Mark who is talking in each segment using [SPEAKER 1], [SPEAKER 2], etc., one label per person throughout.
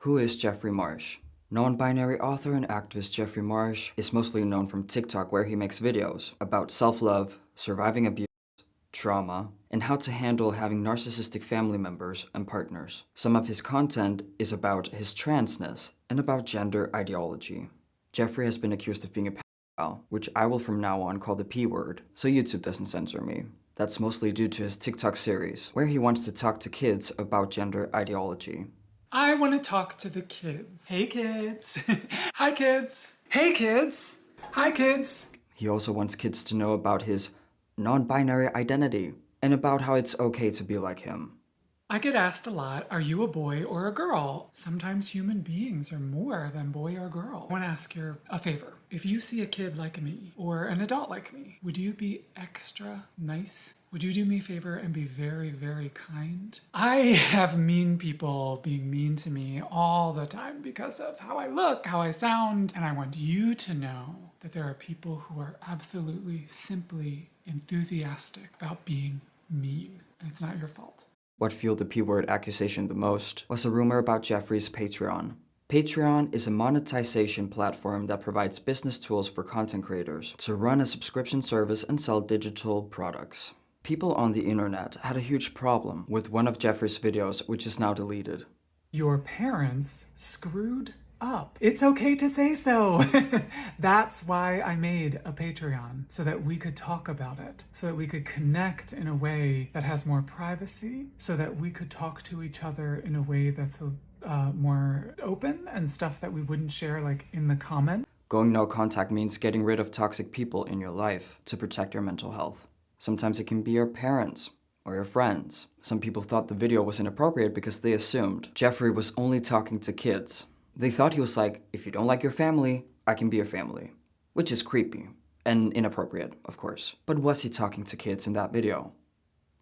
[SPEAKER 1] Who is Gr00mer? Non-binary author and activist Gr00mer Marsh is mostly known from TikTok, where he makes videos about self-love, surviving abuse, trauma, and how to handle having narcissistic family members and partners. Some of his content is about his transness and about gender ideology. Jeffrey has been accused of being a pedophile, which I will from now on call the P word, so YouTube doesn't censor me. That's mostly due to his TikTok series, where he wants to talk to kids about gender ideology.
[SPEAKER 2] I want to talk to the kids. Hey kids. Hi kids. Hey kids. Hi kids.
[SPEAKER 1] He also wants kids to know about his non-binary identity and about how it's okay to be like him.
[SPEAKER 2] I get asked a lot, are you a boy or a girl? Sometimes human beings are more than boy or girl. I want to ask you a favor. If you see a kid like me or an adult like me, would you be extra nice? Would you do me a favor and be very, very kind? I have mean people being mean to me all the time because of how I look, how I sound, and I want you to know that there are people who are absolutely, simply enthusiastic about being mean, and it's not your fault.
[SPEAKER 1] What fueled the P-word accusation the most was a rumor about Jeffrey's Patreon. Patreon is a monetization platform that provides business tools for content creators to run a subscription service and sell digital products. People on the internet had a huge problem with one of Jeffrey's videos, which is now deleted.
[SPEAKER 2] Your parents screwed up. It's okay to say so. That's why I made a Patreon, so that we could talk about it, so that we could connect in a way that has more privacy, so that we could talk to each other in a way that's more open and stuff that we wouldn't share like in the comments.
[SPEAKER 1] Going no contact means getting rid of toxic people in your life to protect your mental health. Sometimes it can be your parents or your friends. Some people thought the video was inappropriate because they assumed Jeffrey was only talking to kids. They thought he was like, if you don't like your family, I can be your family. Which is creepy. And inappropriate, of course. But was he talking to kids in that video?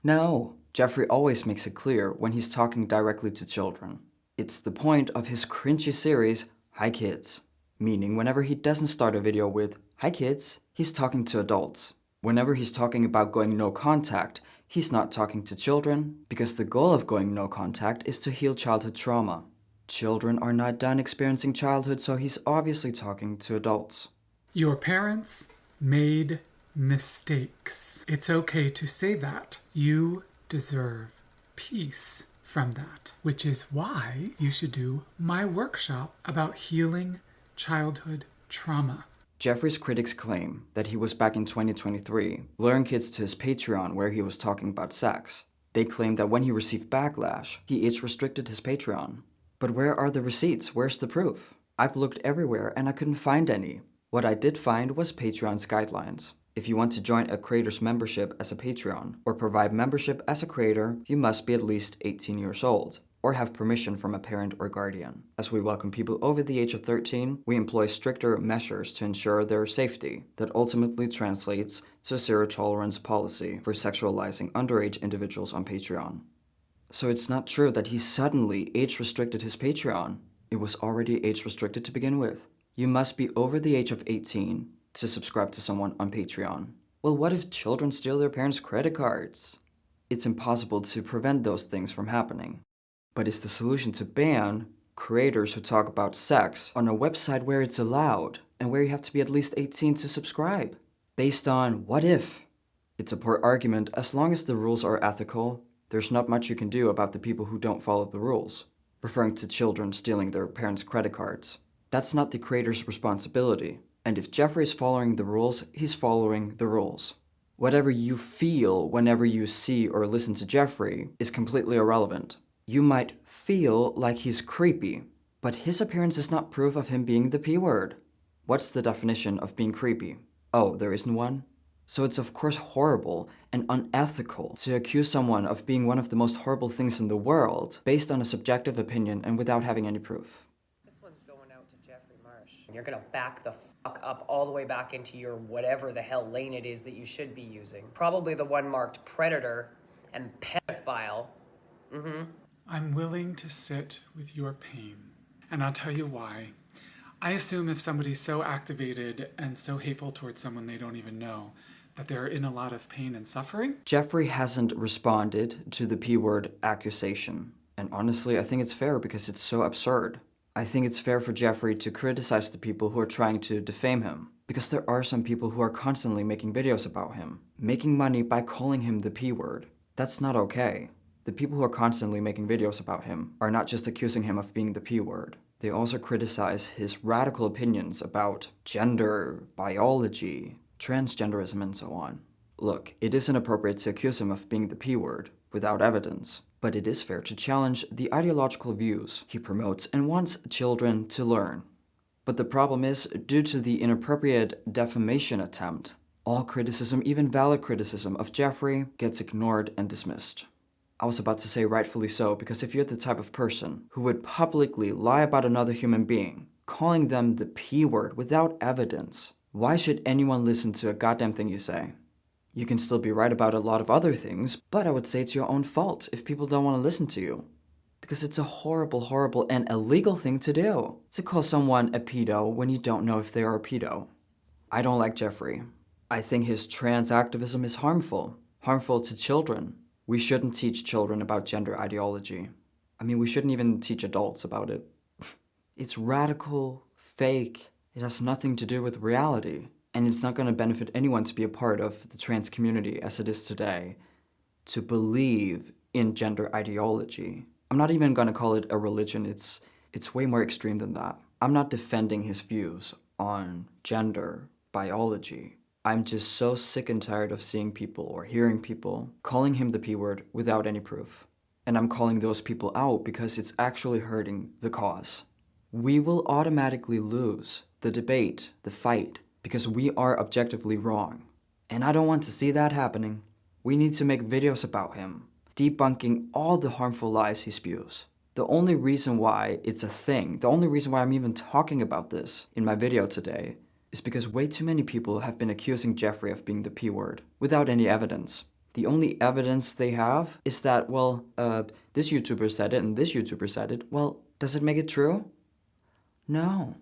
[SPEAKER 1] No. Jeffrey always makes it clear when he's talking directly to children. It's the point of his cringy series, Hi Kids. Meaning whenever he doesn't start a video with, Hi Kids, he's talking to adults. Whenever he's talking about going no contact, he's not talking to children, because the goal of going no contact is to heal childhood trauma. Children are not done experiencing childhood, so he's obviously talking to adults.
[SPEAKER 2] Your parents made mistakes. It's okay to say that. You deserve peace from that, which is why you should do my workshop about healing childhood trauma.
[SPEAKER 1] Jeffrey's critics claim that he was back in 2023, luring kids to his Patreon where he was talking about sex. They claim that when he received backlash, he age-restricted his Patreon. But where are the receipts? Where's the proof? I've looked everywhere and I couldn't find any. What I did find was Patreon's guidelines. If you want to join a creator's membership as a Patreon or provide membership as a creator, you must be at least 18 years old or have permission from a parent or guardian. As we welcome people over the age of 13, we employ stricter measures to ensure their safety. That ultimately translates to a zero-tolerance policy for sexualizing underage individuals on Patreon. So it's not true that he suddenly age-restricted his Patreon. It was already age-restricted to begin with. You must be over the age of 18 to subscribe to someone on Patreon. Well, what if children steal their parents' credit cards? It's impossible to prevent those things from happening. But is the solution to ban creators who talk about sex on a website where it's allowed and where you have to be at least 18 to subscribe? Based on what if? It's a poor argument. As long as the rules are ethical, there's not much you can do about the people who don't follow the rules. Referring to children stealing their parents' credit cards. That's not the creator's responsibility. And if Jeffrey is following the rules, he's following the rules. Whatever you feel whenever you see or listen to Jeffrey is completely irrelevant. You might feel like he's creepy, but his appearance is not proof of him being the P word. What's the definition of being creepy? Oh, there isn't one? So it's of course horrible and unethical to accuse someone of being one of the most horrible things in the world based on a subjective opinion and without having any proof.
[SPEAKER 3] This one's going out to Gr00mer Marsh. You're gonna back the fuck up all the way back into your whatever the hell lane it is that you should be using. Probably the one marked predator and pedophile.
[SPEAKER 2] I'm willing to sit with your pain, and I'll tell you why. I assume if somebody's so activated and so hateful towards someone they don't even know, that they're in a lot of pain and suffering.
[SPEAKER 1] Jeffrey hasn't responded to the P-word accusation. And honestly, I think it's fair because it's so absurd. I think it's fair for Jeffrey to criticize the people who are trying to defame him, because there are some people who are constantly making videos about him, making money by calling him the P word. That's not okay. The people who are constantly making videos about him are not just accusing him of being the P word. They also criticize his radical opinions about gender, biology, transgenderism, and so on. Look, it is inappropriate to accuse him of being the P word without evidence, but it is fair to challenge the ideological views he promotes and wants children to learn. But the problem is, due to the inappropriate defamation attempt, all criticism, even valid criticism of Jeffrey, gets ignored and dismissed. I was about to say rightfully so, because if you're the type of person who would publicly lie about another human being, calling them the P word without evidence, why should anyone listen to a goddamn thing you say? You can still be right about a lot of other things, but I would say it's your own fault if people don't want to listen to you. Because it's a horrible, horrible, and illegal thing to do, to call someone a pedo when you don't know if they are a pedo. I don't like Jeffrey. I think his trans activism is harmful to children. We shouldn't teach children about gender ideology. I mean, we shouldn't even teach adults about it. It's radical, fake, it has nothing to do with reality. And it's not going to benefit anyone to be a part of the trans community as it is today, to believe in gender ideology. I'm not even going to call it a religion, it's way more extreme than that. I'm not defending his views on gender, biology. I'm just so sick and tired of seeing people or hearing people calling him the P word without any proof. And I'm calling those people out because it's actually hurting the cause. We will automatically lose the debate, the fight, because we are objectively wrong. And I don't want to see that happening. We need to make videos about him, debunking all the harmful lies he spews. The only reason why it's a thing, the only reason why I'm even talking about this in my video today, is because way too many people have been accusing Jeffrey of being the P word without any evidence. The only evidence they have is that, well, this YouTuber said it and this YouTuber said it. Well, does it make it true? No.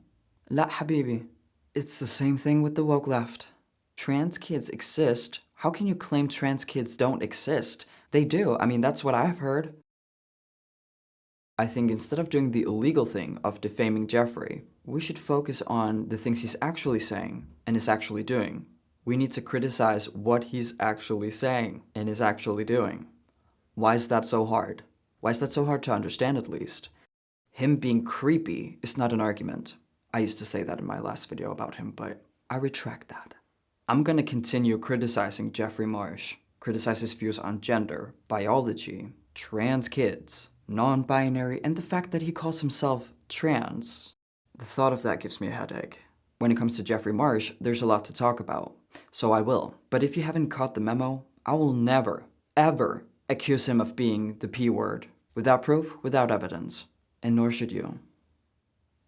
[SPEAKER 1] La habibi. It's the same thing with the woke left. Trans kids exist. How can you claim trans kids don't exist? They do. I mean, that's what I've heard. I think instead of doing the illegal thing of defaming Jeffrey, we should focus on the things he's actually saying and is actually doing. We need to criticize what he's actually saying and is actually doing. Why is that so hard? Why is that so hard to understand, at least? Him being creepy is not an argument. I used to say that in my last video about him, but I retract that. I'm gonna continue criticizing Jeffrey Marsh, criticize his views on gender, biology, trans kids, non-binary, and the fact that he calls himself trans. The thought of that gives me a headache. When it comes to Jeffrey Marsh, there's a lot to talk about, so I will. But if you haven't caught the memo, I will never, ever accuse him of being the P word, without proof, without evidence, and nor should you.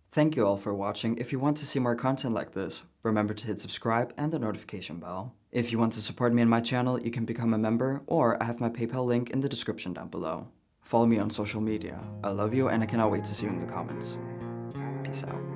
[SPEAKER 1] Thank you all for watching. If you want to see more content like this, remember to hit subscribe and the notification bell. If you want to support me and my channel, you can become a member, or I have my PayPal link in the description down below. Follow me on social media. I love you and I cannot wait to see you in the comments. Peace out.